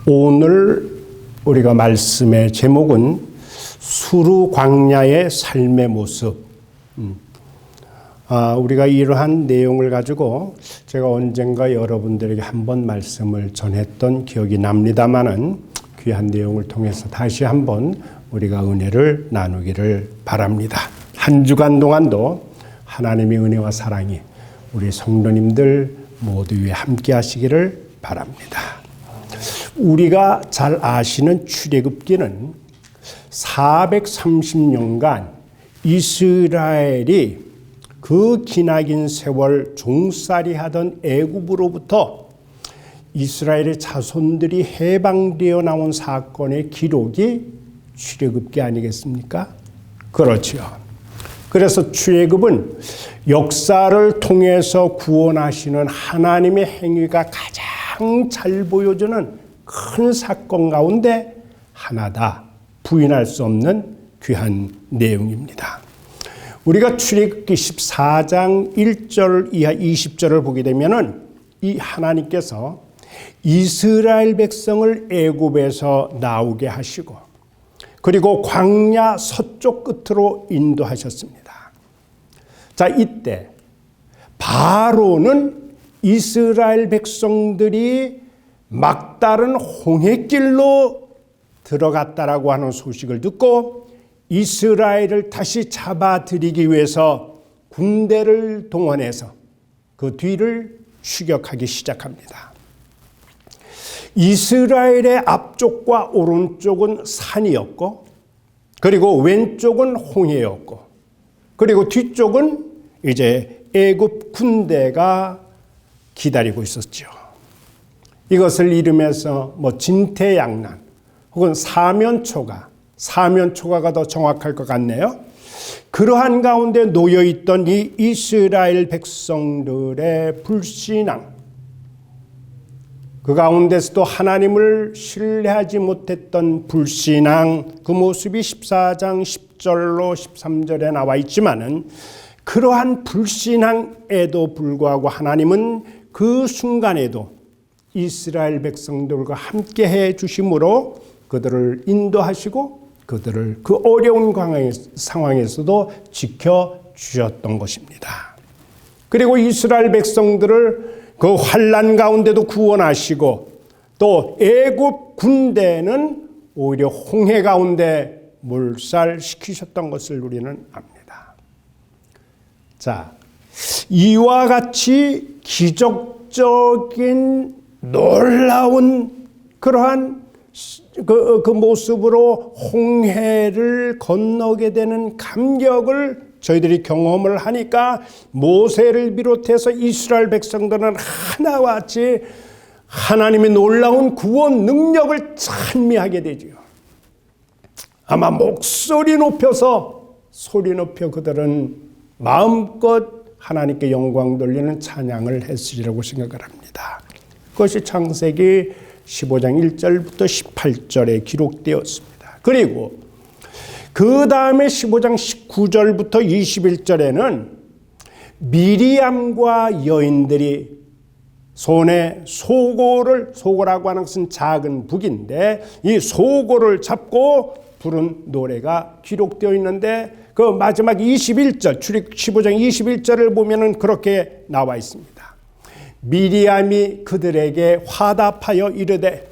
오늘 우리가 말씀의 제목은 수르 광야의 삶의 모습. 우리가 이러한 내용을 가지고 제가 언젠가 여러분들에게 한번 말씀을 전했던 기억이 납니다마는 귀한 내용을 통해서 다시 한번 우리가 은혜를 나누기를 바랍니다. 한 주간 동안도 하나님의 은혜와 사랑이 우리 성도님들 모두 위에 함께 하시기를 바랍니다. 우리가 잘 아시는 출애굽기는 430년간 이스라엘이 그 기나긴 세월 종살이 하던 애굽으로부터 이스라엘의 자손들이 해방되어 나온 사건의 기록이 출애굽기 아니겠습니까? 그렇지요. 그래서 출애굽은 역사를 통해서 구원하시는 하나님의 행위가 가장 잘 보여주는 큰 사건 가운데 하나다. 부인할 수 없는 귀한 내용입니다. 우리가 출애굽기 14장 1절 이하 20절을 보게 되면은 이 하나님께서 이스라엘 백성을 애굽에서 나오게 하시고 그리고 광야 서쪽 끝으로 인도하셨습니다. 자, 이때 바로는 이스라엘 백성들이 막다른 홍해길로 들어갔다라고 하는 소식을 듣고 이스라엘을 다시 잡아들이기 위해서 군대를 동원해서 그 뒤를 추격하기 시작합니다. 이스라엘의 앞쪽과 오른쪽은 산이었고 그리고 왼쪽은 홍해였고 그리고 뒤쪽은 이제 애굽 군대가 기다리고 있었죠. 이것을 이름해서 진퇴양난 혹은 사면초가가 더 정확할 것 같네요. 그러한 가운데 놓여있던 이 이스라엘 백성들의 불신앙, 그 가운데서도 하나님을 신뢰하지 못했던 불신앙, 그 모습이 14장 10절로 13절에 나와 있지만은 그러한 불신앙에도 불구하고 하나님은 그 순간에도 이스라엘 백성들과 함께 해 주심으로 그들을 인도하시고 그들을 그 어려운 상황에서도 지켜주셨던 것입니다. 그리고 이스라엘 백성들을 그 환난 가운데도 구원하시고 또 애굽 군대는 오히려 홍해 가운데 몰살시키셨던 것을 우리는 압니다. 자, 이와 같이 기적적인 놀라운 그러한 그 모습으로 홍해를 건너게 되는 감격을 저희들이 경험을 하니까 모세를 비롯해서 이스라엘 백성들은 하나와 같이 하나님의 놀라운 구원 능력을 찬미하게 되죠. 아마 목소리 높여서 소리 높여 그들은 마음껏 하나님께 영광 돌리는 찬양을 했으리라고 생각을 합니다. 그것이 창세기 15장 1절부터 18절에 기록되었습니다. 그리고 그 다음에 15장 19절부터 21절에는 미리암과 여인들이 손에 소고라고 하는 것은 작은 북인데 이 소고를 잡고 부른 노래가 기록되어 있는데 그 마지막 21절, 출애굽 15장 21절을 보면은 그렇게 나와 있습니다. 미리암이 그들에게 화답하여 이르되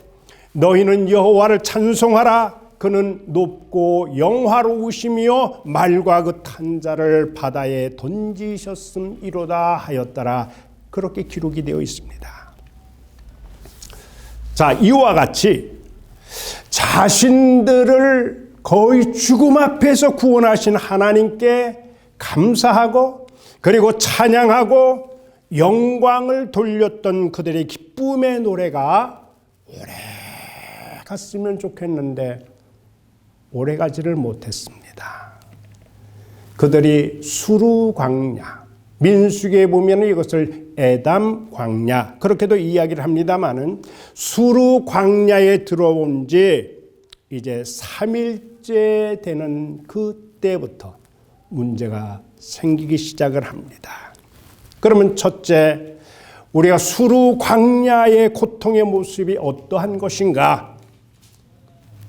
너희는 여호와를 찬송하라. 그는 높고 영화로우시며 말과 그 탄자를 바다에 던지셨음이로다 하였더라. 그렇게 기록이 되어 있습니다. 자, 이와 같이 자신들을 거의 죽음 앞에서 구원하신 하나님께 감사하고 그리고 찬양하고 영광을 돌렸던 그들의 기쁨의 노래가 오래 갔으면 좋겠는데 오래 가지를 못했습니다. 그들이 수르 광야, 민수기에 보면 이것을 에담 광야 그렇게도 이야기를 합니다마는 수르 광야에 들어온 지 이제 3일째 되는 그때부터 문제가 생기기 시작을 합니다. 그러면 첫째, 우리가 수루 광야의 고통의 모습이 어떠한 것인가?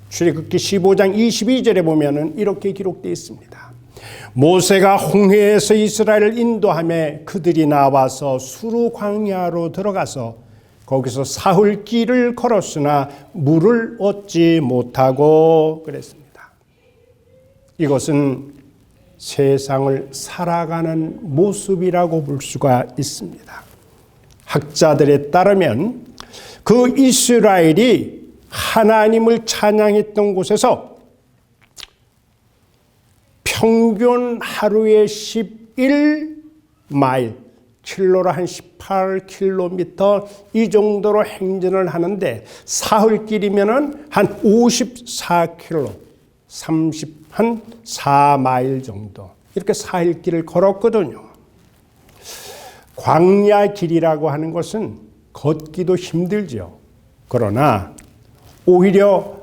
출애굽기 15장 22절에 보면은 이렇게 기록되어 있습니다. 모세가 홍해에서 이스라엘을 인도하며 그들이 나와서 수루 광야로 들어가서 거기서 사흘 길을 걸었으나 물을 얻지 못하고 그랬습니다. 이것은 세상을 살아가는 모습이라고 볼 수가 있습니다. 학자들에 따르면 그 이스라엘이 하나님을 찬양했던 곳에서 평균 하루에 11마일, 킬로로 한 18km 이 정도로 행진을 하는데 사흘길이면은 한 54km, 한 4마일 정도 이렇게 사흘길을 걸었거든요. 광야 길이라고 하는 것은 걷기도 힘들죠. 그러나 오히려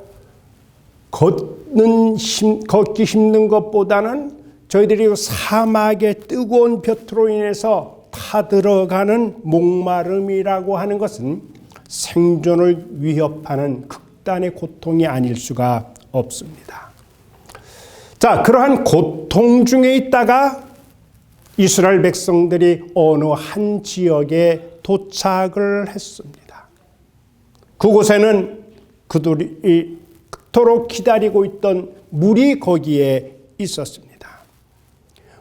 걷기 힘든 것보다는 저희들이 사막의 뜨거운 볕으로 인해서 타들어가는 목마름이라고 하는 것은 생존을 위협하는 극단의 고통이 아닐 수가 없습니다. 자, 그러한 고통 중에 있다가 이스라엘 백성들이 어느 한 지역에 도착을 했습니다. 그곳에는 그들이 그토록 기다리고 있던 물이 거기에 있었습니다.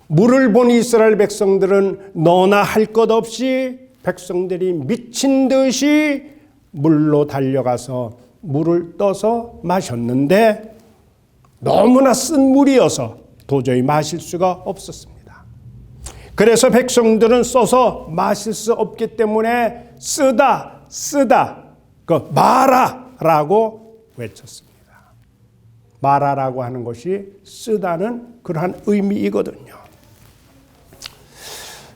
물을 본 이스라엘 백성들은 너나 할 것 없이 백성들이 미친 듯이 물로 달려가서 물을 떠서 마셨는데 너무나 쓴 물이어서 도저히 마실 수가 없었습니다. 그래서 백성들은 써서 마실 수 없기 때문에 쓰다 마라라고 외쳤습니다. 마라라고 하는 것이 쓰다는 그러한 의미이거든요.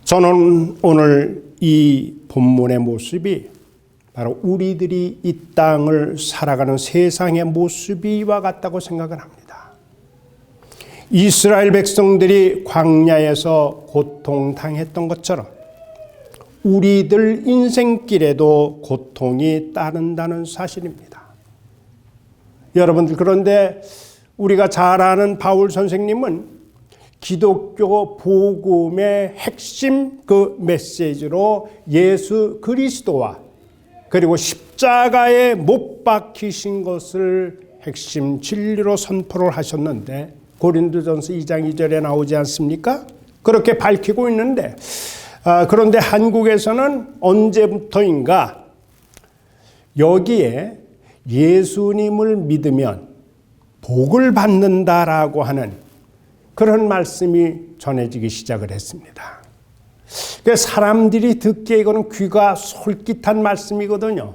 저는 오늘 이 본문의 모습이 바로 우리들이 이 땅을 살아가는 세상의 모습이와 같다고 생각을 합니다. 이스라엘 백성들이 광야에서 고통당했던 것처럼 우리들 인생길에도 고통이 따른다는 사실입니다. 여러분들, 그런데 우리가 잘 아는 바울 선생님은 기독교 복음의 핵심 그 메시지로 예수 그리스도와 그리고 십자가에 못 박히신 것을 핵심 진리로 선포를 하셨는데 고린도전서 2장 2절에 나오지 않습니까? 그렇게 밝히고 있는데 그런데 한국에서는 언제부터인가 여기에 예수님을 믿으면 복을 받는다라고 하는 그런 말씀이 전해지기 시작을 했습니다. 사람들이 듣기에 이거는 귀가 솔깃한 말씀이거든요.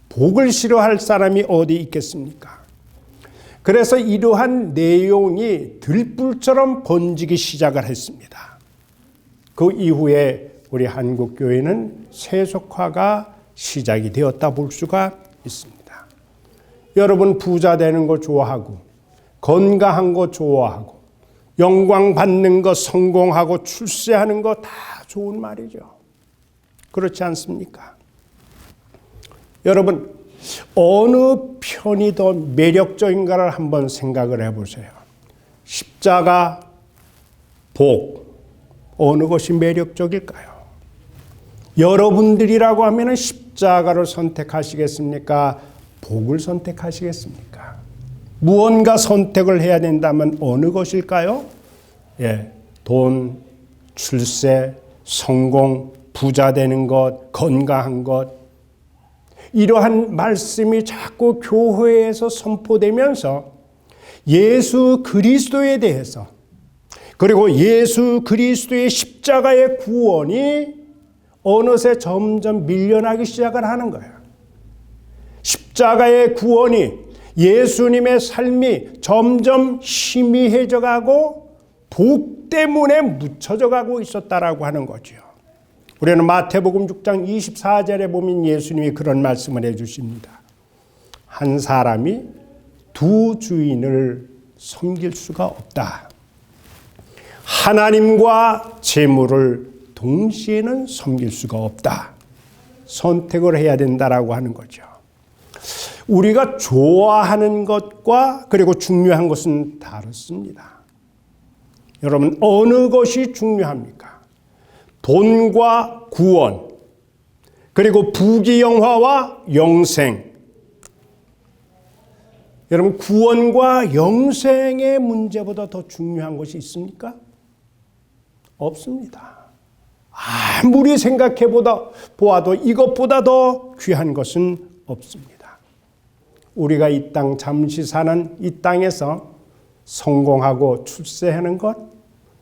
복을 싫어할 사람이 어디 있겠습니까? 그래서 이러한 내용이 들불처럼 번지기 시작을 했습니다. 그 이후에 우리 한국교회는 세속화가 시작이 되었다 볼 수가 있습니다. 여러분, 부자 되는 거 좋아하고 건강한 거 좋아하고 영광 받는 거, 성공하고 출세하는 거 다 좋은 말이죠. 그렇지 않습니까? 여러분, 어느 편이 더 매력적인가를 한번 생각을 해보세요. 십자가, 복, 어느 것이 매력적일까요? 여러분들이라고 하면 십자가를 선택하시겠습니까? 복을 선택하시겠습니까? 무언가 선택을 해야 된다면 어느 것일까요? 돈, 출세, 성공, 부자 되는 것, 건강한 것. 이러한 말씀이 자꾸 교회에서 선포되면서 예수 그리스도에 대해서 그리고 예수 그리스도의 십자가의 구원이 어느새 점점 밀려나기 시작을 하는 거예요. 십자가의 구원이 예수님의 삶이 점점 희미해져 가고 복 때문에 묻혀져 가고 있었다라고 하는 거죠. 우리는 마태복음 6장 24절에 보면 예수님이 그런 말씀을 해주십니다. 한 사람이 두 주인을 섬길 수가 없다. 하나님과 재물을 동시에는 섬길 수가 없다. 선택을 해야 된다라고 하는 거죠. 우리가 좋아하는 것과 그리고 중요한 것은 다릅니다. 여러분, 어느 것이 중요합니까? 돈과 구원, 그리고 부귀영화와 영생. 여러분, 구원과 영생의 문제보다 더 중요한 것이 있습니까? 없습니다. 아무리 생각해 보아도 이것보다 더 귀한 것은 없습니다. 우리가 이 땅 잠시 사는 이 땅에서 성공하고 출세하는 것,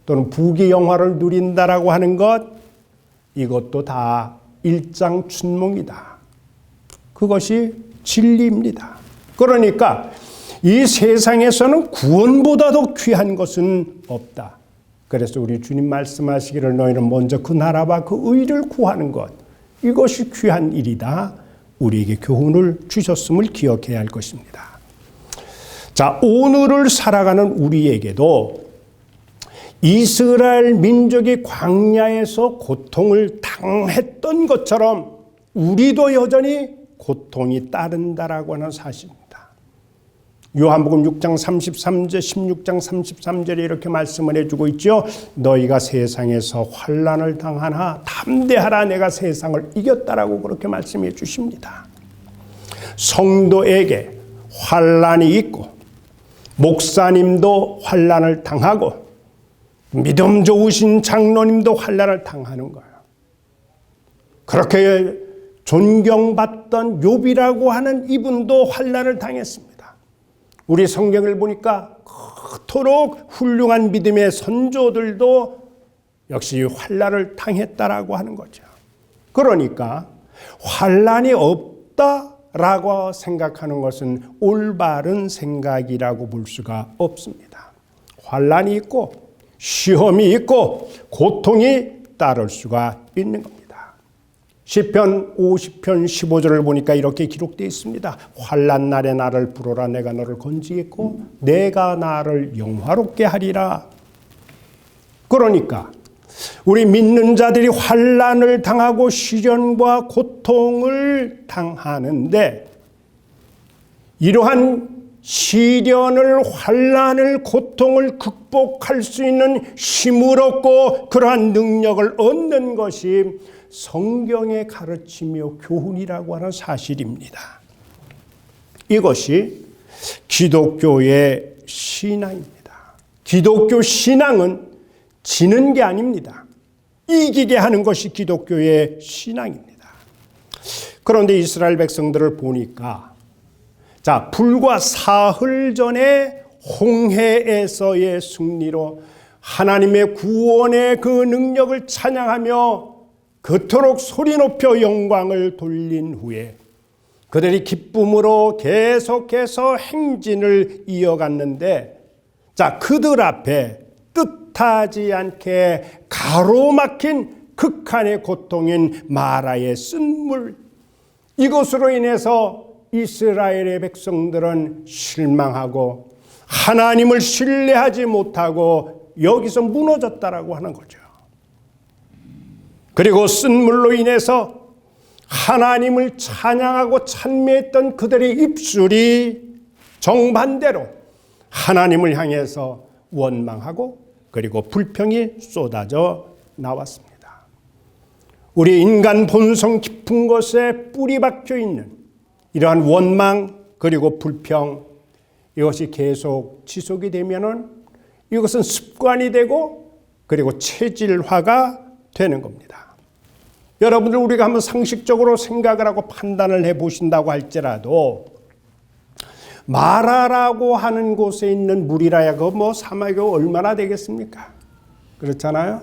또는 부귀영화를 누린다라고 하는 것, 이것도 다 일장춘몽이다. 그것이 진리입니다. 그러니까 이 세상에서는 구원보다도 귀한 것은 없다. 그래서 우리 주님 말씀하시기를 너희는 먼저 그 나라와 그 의를 구하는 것, 이것이 귀한 일이다. 우리에게 교훈을 주셨음을 기억해야 할 것입니다. 자, 오늘을 살아가는 우리에게도 이스라엘 민족이 광야에서 고통을 당했던 것처럼 우리도 여전히 고통이 따른다라고 하는 사실입니다. 요한복음 6장 33절, 16장 33절에 이렇게 말씀을 해주고 있죠. 너희가 세상에서 환난을 당하나 담대하라, 내가 세상을 이겼다라고 그렇게 말씀해 주십니다. 성도에게 환난이 있고 목사님도 환난을 당하고 믿음 좋으신 장로님도 환난을 당하는 거예요. 그렇게 존경받던 욥이라고 하는 이분도 환난을 당했습니다. 우리 성경을 보니까 그토록 훌륭한 믿음의 선조들도 역시 환난을 당했다라고 하는 거죠. 그러니까 환난이 없다라고 생각하는 것은 올바른 생각이라고 볼 수가 없습니다. 환난이 있고 시험이 있고 고통이 따를 수가 있는 겁니다. 시편 50편 15절을 보니까 이렇게 기록되어 있습니다. 환난 날에 나를 부르라, 내가 너를 건지겠고 내가 나를 영화롭게 하리라. 그러니까 우리 믿는 자들이 환난을 당하고 시련과 고통을 당하는데, 이러한 시련을, 환난을, 고통을 극복할 수 있는 힘을 얻고 그러한 능력을 얻는 것이 성경의 가르치며 교훈이라고 하는 사실입니다. 이것이 기독교의 신앙입니다. 기독교 신앙은 지는 게 아닙니다. 이기게 하는 것이 기독교의 신앙입니다. 그런데 이스라엘 백성들을 보니까, 자, 불과 사흘 전에 홍해에서의 승리로 하나님의 구원의 그 능력을 찬양하며 그토록 소리 높여 영광을 돌린 후에 그들이 기쁨으로 계속해서 행진을 이어갔는데, 자, 그들 앞에 뜻하지 않게 가로막힌 극한의 고통인 마라의 쓴물, 이것으로 인해서 이스라엘의 백성들은 실망하고 하나님을 신뢰하지 못하고 여기서 무너졌다라고 하는 거죠. 그리고 쓴물로 인해서 하나님을 찬양하고 찬미했던 그들의 입술이 정반대로 하나님을 향해서 원망하고 그리고 불평이 쏟아져 나왔습니다. 우리 인간 본성 깊은 것에 뿌리 박혀 있는 이러한 원망 그리고 불평, 이것이 계속 지속이 되면은 이것은 습관이 되고 그리고 체질화가 되는 겁니다. 여러분들, 우리가 한번 상식적으로 생각을 하고 판단을 해보신다고 할지라도 마라라고 하는 곳에 있는 물이라야 그 사막이 얼마나 되겠습니까? 그렇잖아요.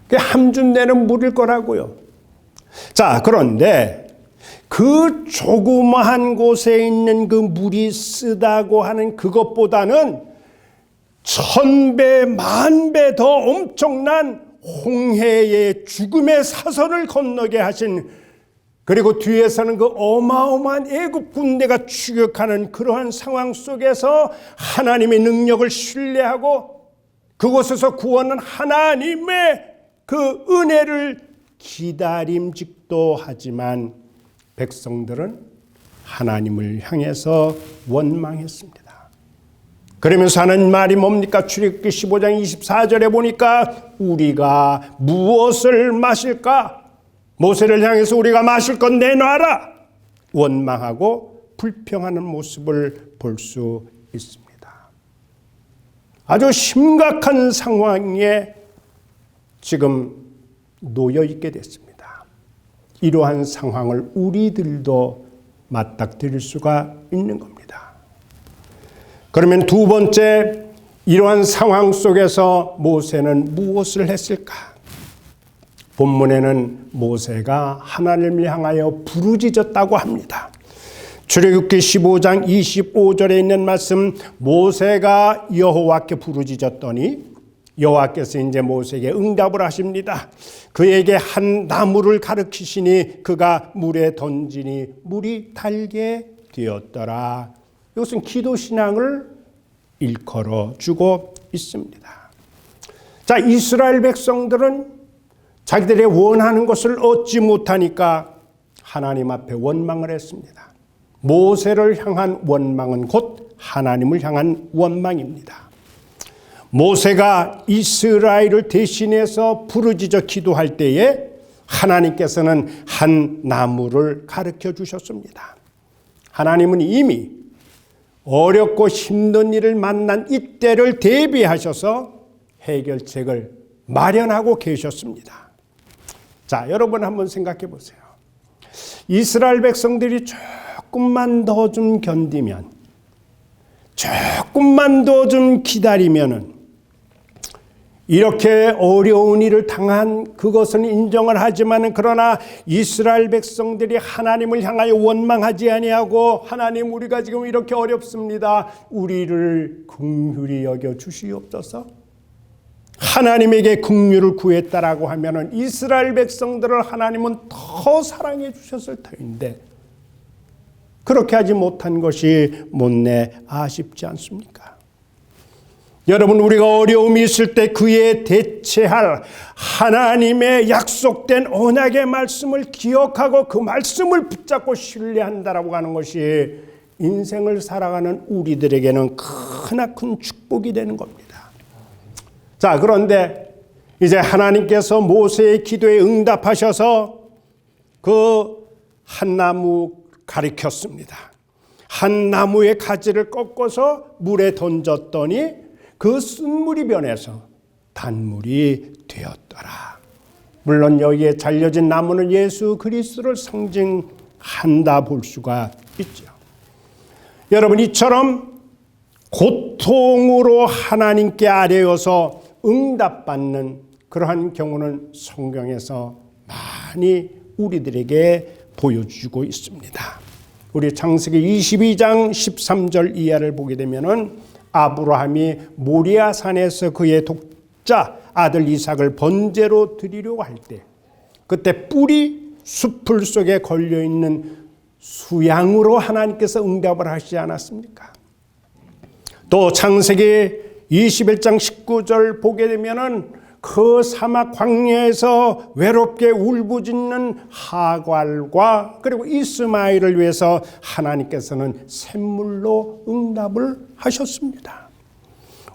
그게 함준 내는 물일 거라고요. 자, 그런데 그 조그마한 곳에 있는 그 물이 쓰다고 하는 그것보다는 1000배, 10,000배 더 엄청난 홍해의 죽음의 사선을 건너게 하신, 그리고 뒤에서는 그 어마어마한 애굽 군대가 추격하는 그러한 상황 속에서 하나님의 능력을 신뢰하고 그곳에서 구원은 하나님의 그 은혜를 기다림직도 기도하지만 백성들은 하나님을 향해서 원망했습니다. 그러면서 하는 말이 뭡니까? 출애굽기 15장 24절에 보니까 우리가 무엇을 마실까? 모세를 향해서 우리가 마실 것 내놔라! 원망하고 불평하는 모습을 볼 수 있습니다. 아주 심각한 상황에 지금 놓여 있게 됐습니다. 이러한 상황을 우리들도 맞닥뜨릴 수가 있는 겁니다. 그러면 두 번째, 이러한 상황 속에서 모세는 무엇을 했을까? 본문에는 모세가 하나님을 향하여 부르짖었다고 합니다. 출애굽기 15장 25절에 있는 말씀, 모세가 여호와께 부르짖었더니 여호와께서 이제 모세에게 응답을 하십니다. 그에게 한 나무를 가르치시니 그가 물에 던지니 물이 달게 되었더라. 이것은 기도 신앙을 일컬어 주고 있습니다. 자, 이스라엘 백성들은 자기들의 원하는 것을 얻지 못하니까 하나님 앞에 원망을 했습니다. 모세를 향한 원망은 곧 하나님을 향한 원망입니다. 모세가 이스라엘을 대신해서 부르짖어 기도할 때에 하나님께서는 한 나무를 가르쳐 주셨습니다. 하나님은 이미 어렵고 힘든 일을 만난 이때를 대비하셔서 해결책을 마련하고 계셨습니다. 자, 여러분 한번 생각해 보세요. 이스라엘 백성들이 조금만 더 좀 견디면, 조금만 더 좀 기다리면은 이렇게 어려운 일을 당한 그것은 인정을 하지만, 그러나 이스라엘 백성들이 하나님을 향하여 원망하지 아니하고 하나님, 우리가 지금 이렇게 어렵습니다. 우리를 긍휼히 여겨 주시옵소서. 하나님에게 긍휼을 구했다라고 하면은 이스라엘 백성들을 하나님은 더 사랑해 주셨을 터인데 그렇게 하지 못한 것이 못내 아쉽지 않습니까? 여러분, 우리가 어려움이 있을 때 그에 대체할 하나님의 약속된 언약의 말씀을 기억하고 그 말씀을 붙잡고 신뢰한다라고 하는 것이 인생을 살아가는 우리들에게는 크나큰 축복이 되는 겁니다. 자, 그런데 이제 하나님께서 모세의 기도에 응답하셔서 그 한 나무 가리켰습니다. 한 나무의 가지를 꺾어서 물에 던졌더니 그 쓴물이 변해서 단물이 되었더라. 물론 여기에 잘려진 나무는 예수 그리스도를 상징한다 볼 수가 있죠. 여러분, 이처럼 고통으로 하나님께 아뢰어서 응답받는 그러한 경우는 성경에서 많이 우리들에게 보여주고 있습니다. 우리 창세기 22장 13절 이하를 보게 되면은 아브라함이 모리아 산에서 그의 독자 아들 이삭을 번제로 드리려고 할 때 그때 뿔이 숲풀 속에 걸려 있는 수양으로 하나님께서 응답을 하시지 않았습니까? 또 창세기 21장 19절 보게 되면은 그 사막 광야에서 외롭게 울부짖는 하갈과 그리고 이스마엘을 위해서 하나님께서는 샘물로 응답을 하셨습니다.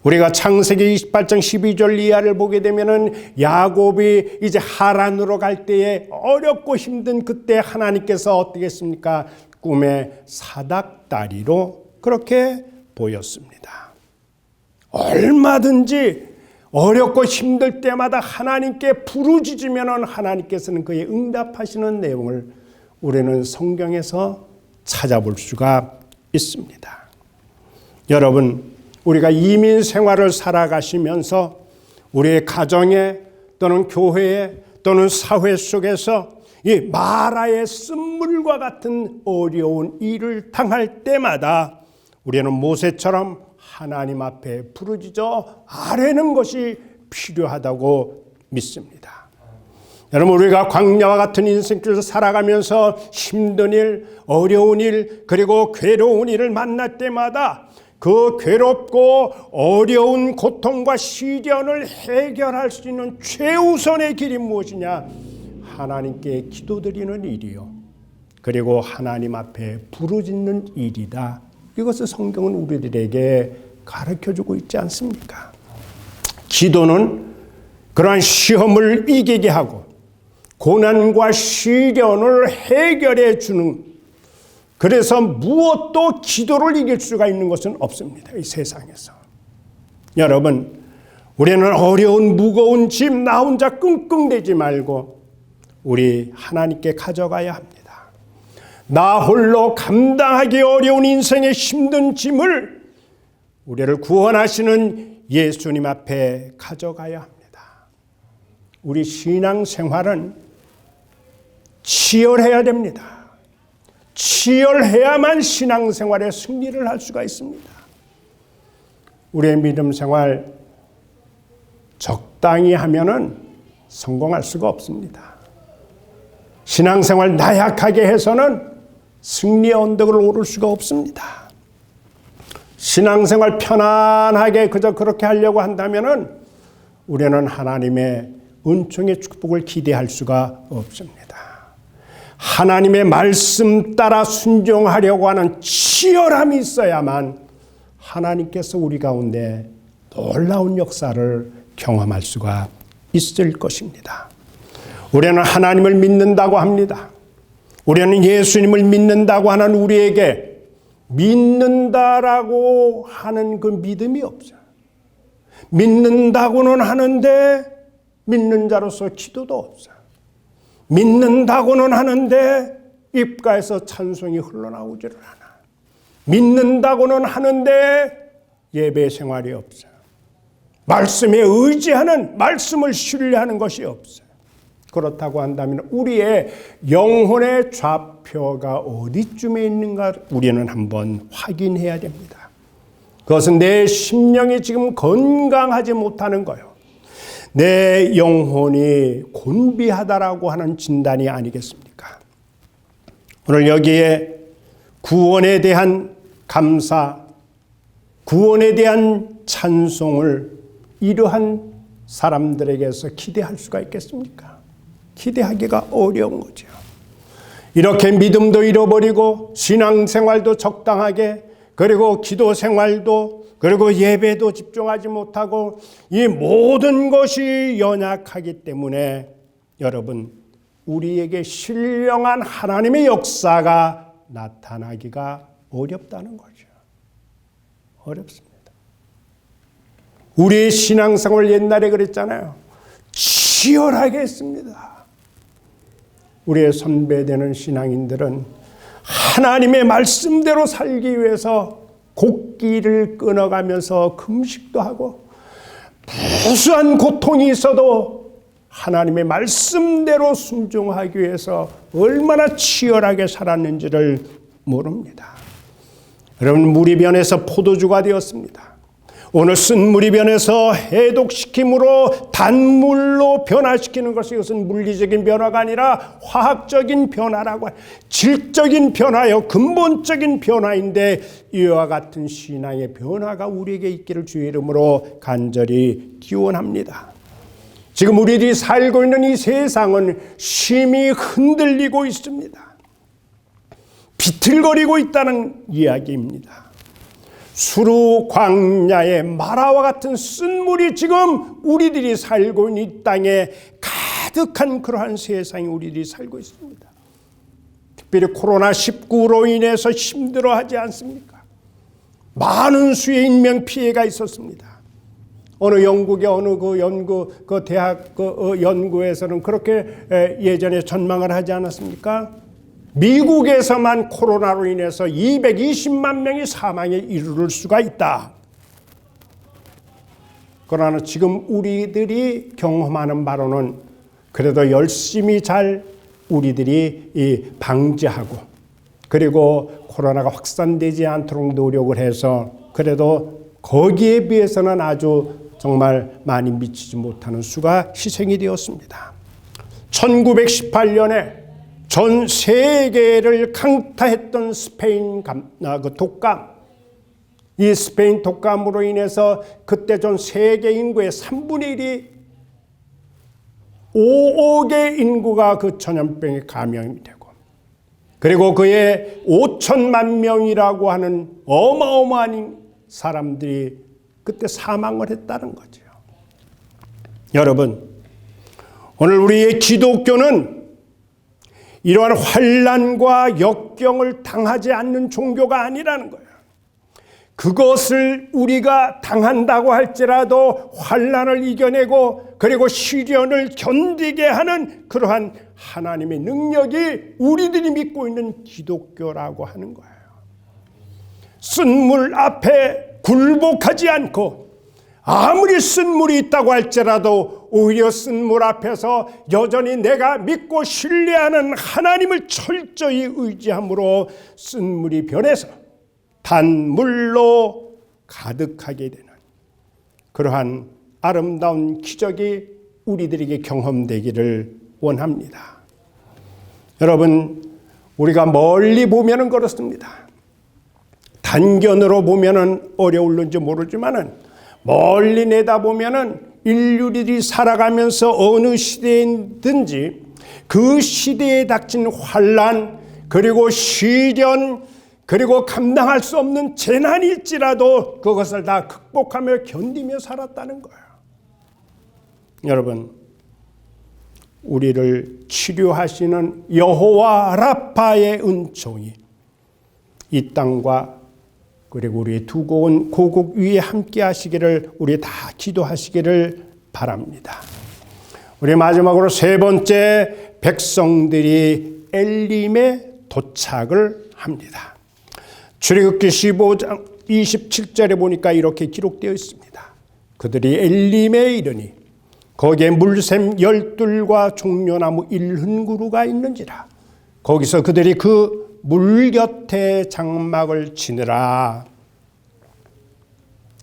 우리가 창세기 28장 12절 이하를 보게 되면은 야곱이 이제 하란으로 갈 때에 어렵고 힘든 그때 하나님께서 어떻게 했습니까? 꿈에 사닥다리로 그렇게 보였습니다. 얼마든지 어렵고 힘들 때마다 하나님께 부르짖으면 하나님께서는 그의 응답하시는 내용을 우리는 성경에서 찾아볼 수가 있습니다. 여러분, 우리가 이민 생활을 살아가시면서 우리의 가정에 또는 교회에 또는 사회 속에서 이 마라의 쓴물과 같은 어려운 일을 당할 때마다 우리는 모세처럼 하나님 앞에 부르짖어 아뢰는 것이 필요하다고 믿습니다. 여러분, 우리가 광야와 같은 인생길을 살아가면서 힘든 일, 어려운 일, 그리고 괴로운 일을 만날 때마다 그 괴롭고 어려운 고통과 시련을 해결할 수 있는 최우선의 길이 무엇이냐? 하나님께 기도드리는 일이요, 그리고 하나님 앞에 부르짖는 일이다. 이것을 성경은 우리들에게 가르쳐주고 있지 않습니까? 기도는 그러한 시험을 이기게 하고 고난과 시련을 해결해 주는, 그래서 무엇도 기도를 이길 수가 있는 것은 없습니다. 이 세상에서. 여러분, 우리는 어려운 무거운 짐 나 혼자 끙끙대지 말고 우리 하나님께 가져가야 합니다. 나 홀로 감당하기 어려운 인생의 힘든 짐을 우리를 구원하시는 예수님 앞에 가져가야 합니다. 우리 신앙생활은 치열해야 됩니다. 치열해야만 신앙생활에 승리를 할 수가 있습니다. 우리의 믿음생활 적당히 하면은 성공할 수가 없습니다. 신앙생활 나약하게 해서는 승리의 언덕을 오를 수가 없습니다. 신앙생활 편안하게 그저 그렇게 하려고 한다면은 우리는 하나님의 은총의 축복을 기대할 수가 없습니다. 하나님의 말씀 따라 순종하려고 하는 치열함이 있어야만 하나님께서 우리 가운데 놀라운 역사를 경험할 수가 있을 것입니다. 우리는 하나님을 믿는다고 합니다. 우리는 예수님을 믿는다고 하는 우리에게 믿는다라고 하는 그 믿음이 없어요. 믿는다고는 하는데 믿는 자로서 기도도 없어요. 믿는다고는 하는데 입가에서 찬송이 흘러나오지를 않아. 믿는다고는 하는데 예배 생활이 없어요. 말씀에 의지하는, 말씀을 신뢰하는 것이 없어요. 그렇다고 한다면 우리의 영혼의 좌표가 어디쯤에 있는가 우리는 한번 확인해야 됩니다. 그것은 내 심령이 지금 건강하지 못하는 거예요. 내 영혼이 곤비하다라고 하는 진단이 아니겠습니까? 오늘 여기에 구원에 대한 감사, 구원에 대한 찬송을 이러한 사람들에게서 기대할 수가 있겠습니까? 기대하기가 어려운 거죠. 이렇게 믿음도 잃어버리고 신앙생활도 적당하게, 그리고 기도생활도, 그리고 예배도 집중하지 못하고 이 모든 것이 연약하기 때문에 여러분, 우리에게 신령한 하나님의 역사가 나타나기가 어렵다는 거죠. 어렵습니다. 우리의 신앙생활 옛날에 그랬잖아요. 치열하게 했습니다. 우리의 선배되는 신앙인들은 하나님의 말씀대로 살기 위해서 곡기를 끊어가면서 금식도 하고 무수한 고통이 있어도 하나님의 말씀대로 순종하기 위해서 얼마나 치열하게 살았는지를 모릅니다. 여러분, 물이 변해서 포도주가 되었습니다. 오늘 쓴 물이 변해서 해독시킴으로 단물로 변화시키는 것이, 이것은 물리적인 변화가 아니라 화학적인 변화라고, 질적인 변화요, 근본적인 변화인데 이와 같은 신앙의 변화가 우리에게 있기를 주의 이름으로 간절히 기원합니다. 지금 우리들이 살고 있는 이 세상은 심히 흔들리고 있습니다. 비틀거리고 있다는 이야기입니다. 수루 광야의 마라와 같은 쓴물이 지금 우리들이 살고 있는 이 땅에 가득한 그러한 세상에 우리들이 살고 있습니다. 특별히 코로나19로 인해서 힘들어하지 않습니까? 많은 수의 인명 피해가 있었습니다. 어느 영국의 어느 그 대학 연구에서는 그렇게 예전에 전망을 하지 않았습니까? 미국에서만 코로나로 인해서 220만 명이 사망에 이르를 수가 있다. 그러나 지금 우리들이 경험하는 바로는 그래도 열심히 잘 우리들이 방지하고, 그리고 코로나가 확산되지 않도록 노력을 해서 그래도 거기에 비해서는 아주 정말 많이 미치지 못하는 수가 희생이 되었습니다. 1918년에 전 세계를 강타했던 스페인 독감, 이 스페인 독감으로 인해서 그때 전 세계 인구의 3분의 1이 5억의 인구가 그 전염병에 감염이 되고, 그리고 그의 5천만 명이라고 하는 어마어마한 사람들이 그때 사망을 했다는 거죠. 여러분, 오늘 우리의 기독교는 이러한 환난과 역경을 당하지 않는 종교가 아니라는 거예요. 그것을 우리가 당한다고 할지라도 환난을 이겨내고 그리고 시련을 견디게 하는 그러한 하나님의 능력이 우리들이 믿고 있는 기독교라고 하는 거예요. 쓴물 앞에 굴복하지 않고 아무리 쓴물이 있다고 할지라도 오히려 쓴물 앞에서 여전히 내가 믿고 신뢰하는 하나님을 철저히 의지함으로 쓴물이 변해서 단물로 가득하게 되는 그러한 아름다운 기적이 우리들에게 경험되기를 원합니다. 여러분, 우리가 멀리 보면은 그렇습니다. 단견으로 보면은 어려울는지 모르지만은 멀리 내다보면은 인류들이 살아가면서 어느 시대든지 그 시대에 닥친 환난, 그리고 시련, 그리고 감당할 수 없는 재난일지라도 그것을 다 극복하며 견디며 살았다는 거예요. 여러분, 우리를 치료하시는 여호와 라파의 은총이 이 땅과 그리고 우리의 두고 온 고국 위에 함께 하시기를 우리 다 기도하시기를 바랍니다. 우리 마지막으로 세 번째, 백성들이 엘림에 도착을 합니다. 출애굽기 15장 27절에 보니까 이렇게 기록되어 있습니다. 그들이 엘림에 이르니 거기에 물샘 12과 종려나무 1흔그루가 있는지라. 거기서 그들이 그 물 곁에 장막을 치느라.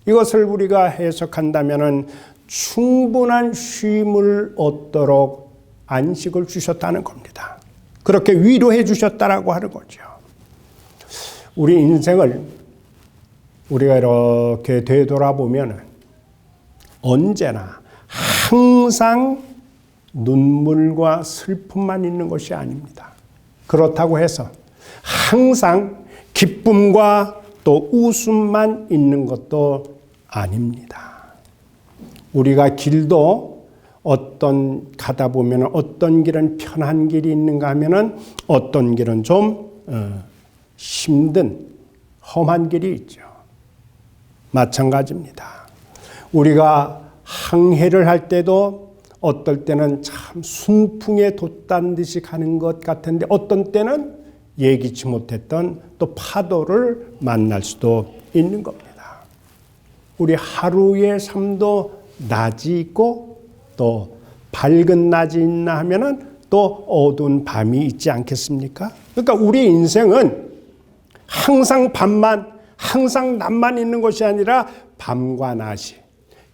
이것을 우리가 해석한다면 충분한 쉼을 얻도록 안식을 주셨다는 겁니다. 그렇게 위로해 주셨다라고 하는 거죠. 우리 인생을 우리가 이렇게 되돌아보면 언제나 항상 눈물과 슬픔만 있는 것이 아닙니다. 그렇다고 해서 항상 기쁨과 또 웃음만 있는 것도 아닙니다. 우리가 길도 가다 보면 어떤 길은 편한 길이 있는가 하면은 어떤 길은 좀 힘든 험한 길이 있죠. 마찬가지입니다. 우리가 항해를 할 때도 어떨 때는 참 순풍에 돛단 듯이 가는 것 같은데 어떤 때는 예기치 못했던 또 파도를 만날 수도 있는 겁니다. 우리 하루의 삶도 낮이 있고 또 밝은 낮이 있나 하면은 또 어두운 밤이 있지 않겠습니까? 그러니까 우리 인생은 항상 밤만, 항상 낮만 있는 것이 아니라 밤과 낮이,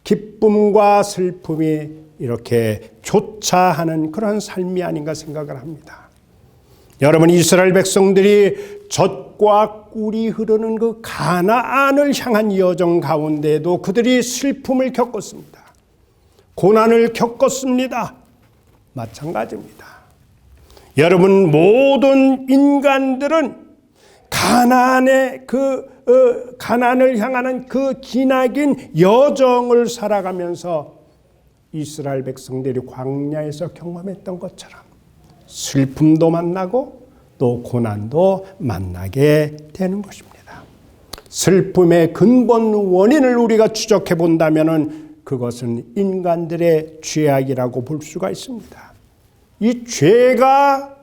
기쁨과 슬픔이 이렇게 교차하는 그런 삶이 아닌가 생각을 합니다. 여러분, 이스라엘 백성들이 젖과 꿀이 흐르는 그 가나안을 향한 여정 가운데에도 그들이 슬픔을 겪었습니다. 고난을 겪었습니다. 마찬가지입니다. 여러분, 모든 인간들은 가나안을 향하는 그 기나긴 여정을 살아가면서 이스라엘 백성들이 광야에서 경험했던 것처럼 슬픔도 만나고 또 고난도 만나게 되는 것입니다. 슬픔의 근본 원인을 우리가 추적해 본다면 그것은 인간들의 죄악이라고 볼 수가 있습니다. 이 죄가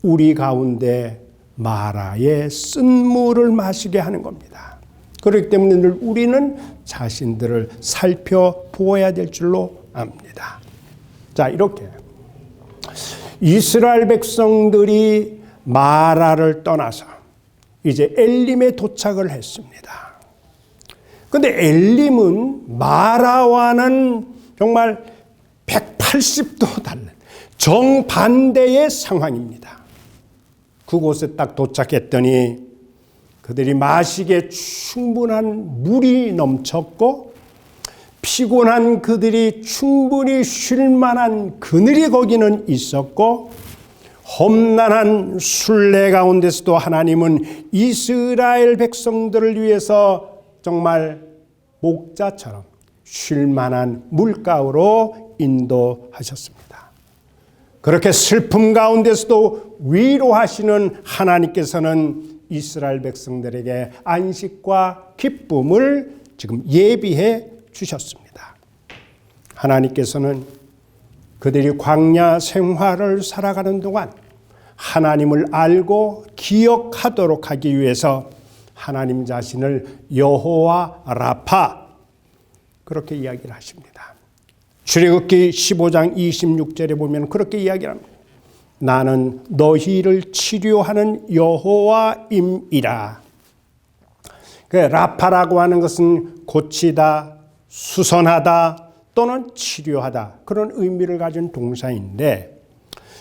우리 가운데 마라의 쓴물을 마시게 하는 겁니다. 그렇기 때문에 늘 우리는 자신들을 살펴보아야 될 줄로 압니다. 자, 이렇게 이스라엘 백성들이 마라를 떠나서 이제 엘림에 도착을 했습니다. 그런데 엘림은 마라와는 정말 180도 다른 정반대의 상황입니다. 그곳에 딱 도착했더니 그들이 마시기에 충분한 물이 넘쳤고 피곤한 그들이 충분히 쉴 만한 그늘이 거기는 있었고, 험난한 순례 가운데서도 하나님은 이스라엘 백성들을 위해서 정말 목자처럼 쉴 만한 물가로 인도하셨습니다. 그렇게 슬픔 가운데서도 위로하시는 하나님께서는 이스라엘 백성들에게 안식과 기쁨을 지금 예비해 주셨습니다. 하나님께서는 그들이 광야 생활을 살아가는 동안 하나님을 알고 기억하도록 하기 위해서 하나님 자신을 여호와 라파 그렇게 이야기를 하십니다. 출애굽기 15장 26절에 보면 그렇게 이야기를 합니다. 나는 너희를 치료하는 여호와임이라. 그 라파라고 하는 것은 고치다, 수선하다 또는 치료하다 그런 의미를 가진 동사인데,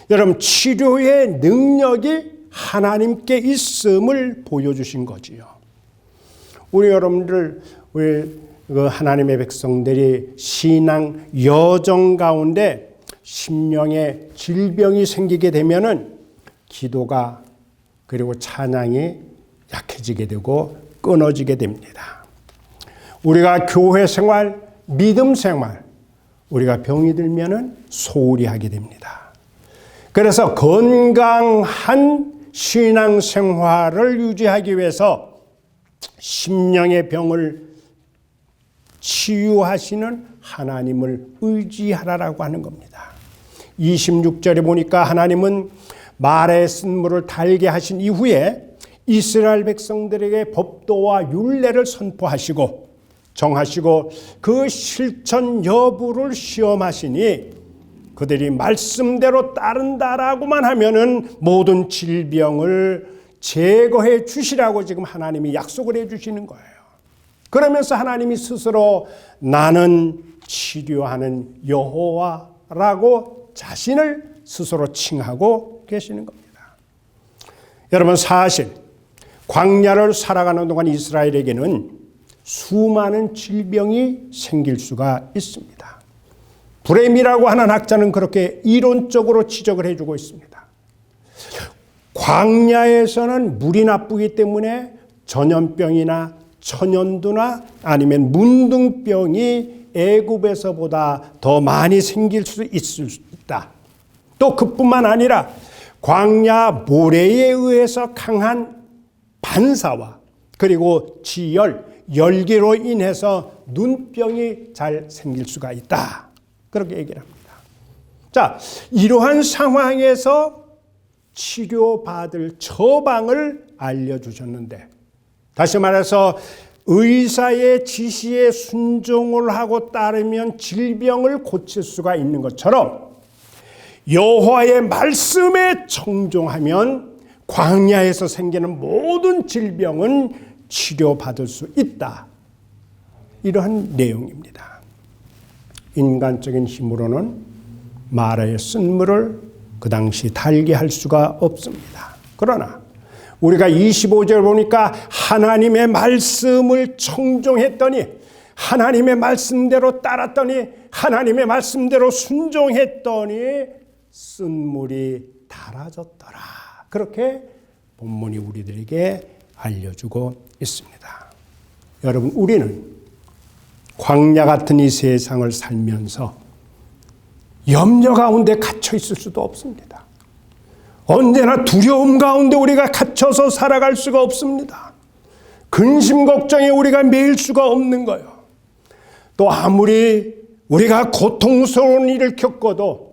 여러분 치료의 능력이 하나님께 있음을 보여주신 거지요. 우리 여러분들 하나님의 백성들이 신앙 여정 가운데 심령에 질병이 생기게 되면은 기도가 그리고 찬양이 약해지게 되고 끊어지게 됩니다. 우리가 교회 생활, 믿음 생활, 우리가 병이 들면은 소홀히 하게 됩니다. 그래서 건강한 신앙 생활을 유지하기 위해서 심령의 병을 치유하시는 하나님을 의지하라라고 하는 겁니다. 26절에 보니까 하나님은 말의 쓴물을 달게 하신 이후에 이스라엘 백성들에게 법도와 율례를 선포하시고 정하시고 그 실천 여부를 시험하시니 그들이 말씀대로 따른다라고만 하면은 모든 질병을 제거해 주시라고 지금 하나님이 약속을 해 주시는 거예요. 그러면서 하나님이 스스로 나는 치료하는 여호와라고 자신을 스스로 칭하고 계시는 겁니다. 여러분 사실 광야를 살아가는 동안 이스라엘에게는 수많은 질병이 생길 수가 있습니다. 브렘이라고 하는 학자는 그렇게 이론적으로 지적을 해주고 있습니다. 광야에서는 물이 나쁘기 때문에 전염병이나 천연두나 아니면 문둥병이 애굽에서보다 더 많이 생길 수 있다. 또 그뿐만 아니라 광야 모래에 의해서 강한 반사와 그리고 지열, 열기로 인해서 눈병이 잘 생길 수가 있다. 그렇게 얘기를 합니다. 자, 이러한 상황에서 치료받을 처방을 알려주셨는데, 다시 말해서 의사의 지시에 순종을 하고 따르면 질병을 고칠 수가 있는 것처럼 여호와의 말씀에 청종하면 광야에서 생기는 모든 질병은 치료받을 수 있다. 이러한 내용입니다. 인간적인 힘으로는 말의 쓴물을 그 당시 달게 할 수가 없습니다. 그러나 우리가 25절 보니까 하나님의 말씀을 청종했더니, 하나님의 말씀대로 따랐더니, 하나님의 말씀대로 순종했더니 쓴물이 달아졌더라. 그렇게 본문이 우리들에게 알려주고 있습니다. 여러분, 우리는 광야 같은 이 세상을 살면서 염려 가운데 갇혀 있을 수도 없습니다. 언제나 두려움 가운데 우리가 갇혀서 살아갈 수가 없습니다. 근심 걱정에 우리가 매일 수가 없는 거예요. 또 아무리 우리가 고통스러운 일을 겪어도,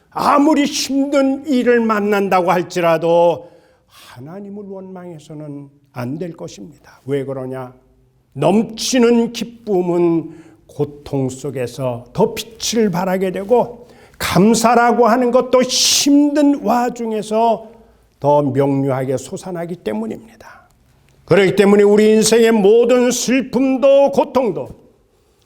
아무리 힘든 일을 만난다고 할지라도 하나님을 원망해서는 안 될 것입니다. 왜 그러냐? 넘치는 기쁨은 고통 속에서 더 빛을 발하게 되고, 감사라고 하는 것도 힘든 와중에서 더 명료하게 솟아나기 때문입니다. 그렇기 때문에 우리 인생의 모든 슬픔도 고통도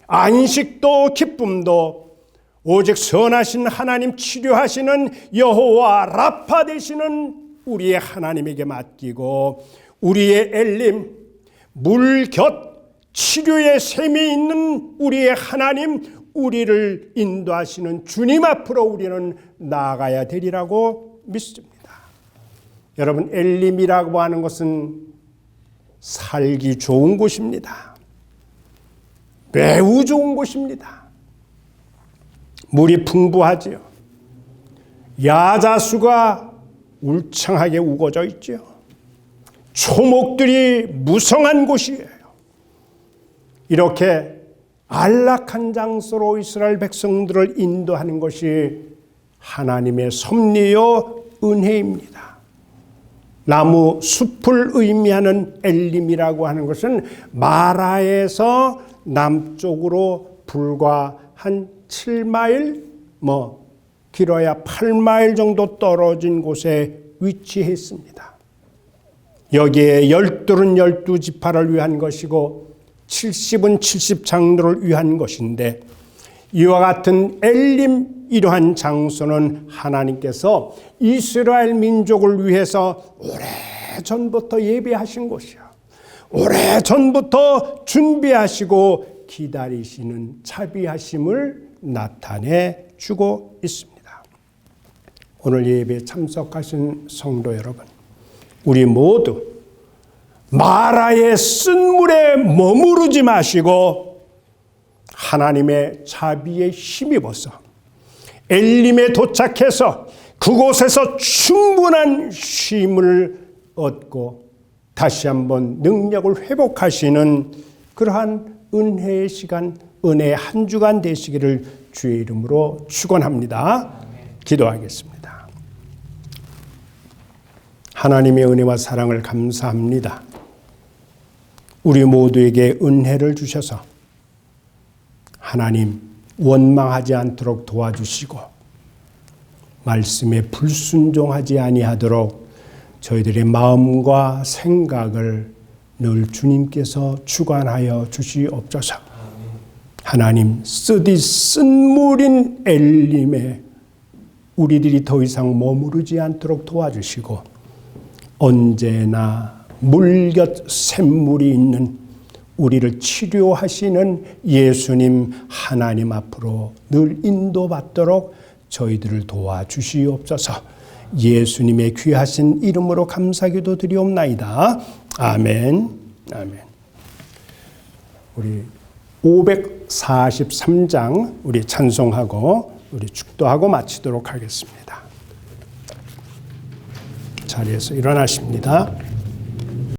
안식도 기쁨도 오직 선하신 하나님, 치료하시는 여호와 라파 되시는 우리의 하나님에게 맡기고, 우리의 엘림, 물 곁 치료의 셈이 있는 우리의 하나님, 우리를 인도하시는 주님 앞으로 우리는 나아가야 되리라고 믿습니다. 여러분, 엘림이라고 하는 것은 살기 좋은 곳입니다. 매우 좋은 곳입니다. 물이 풍부하지요. 야자수가 울창하게 우거져 있죠. 초목들이 무성한 곳이에요. 이렇게 안락한 장소로 이스라엘 백성들을 인도하는 것이 하나님의 섭리요 은혜입니다. 나무 숲을 의미하는 엘림이라고 하는 것은 마라에서 남쪽으로 불과 한 7마일, 길어야 8마일 정도 떨어진 곳에 위치했습니다. 여기에 12은 12지파를 위한 것이고 70은 70장로를 위한 것인데, 이와 같은 엘림, 이러한 장소는 하나님께서 이스라엘 민족을 위해서 오래전부터 예비하신 곳이야. 오래전부터 준비하시고 기다리시는 자비하심을 나타내 주고 있습니다. 오늘 예배에 참석하신 성도 여러분, 우리 모두 마라의 쓴 물에 머무르지 마시고 하나님의 자비에 힘입어서 엘림에 도착해서 그곳에서 충분한 쉼을 얻고 다시 한번 능력을 회복하시는 그러한 은혜의 시간, 은혜의 한 주간 되시기를 주의 이름으로 축원합니다. 기도하겠습니다. 하나님의 은혜와 사랑을 감사합니다. 우리 모두에게 은혜를 주셔서 하나님 원망하지 않도록 도와주시고 말씀에 불순종하지 아니하도록 저희들의 마음과 생각을 늘 주님께서 주관하여 주시옵소서. 하나님, 쓰디 쓴물인 엘림에 우리들이 더 이상 머무르지 않도록 도와주시고 언제나 물곁 샘물이 있는 우리를 치료하시는 예수님 하나님 앞으로 늘 인도받도록 저희들을 도와주시옵소서. 예수님의 귀하신 이름으로 감사기도 드리옵나이다. 아멘. 아멘. 우리 543장 우리 찬송하고 우리 축도하고 마치도록 하겠습니다. 자리에서 일어나십니다.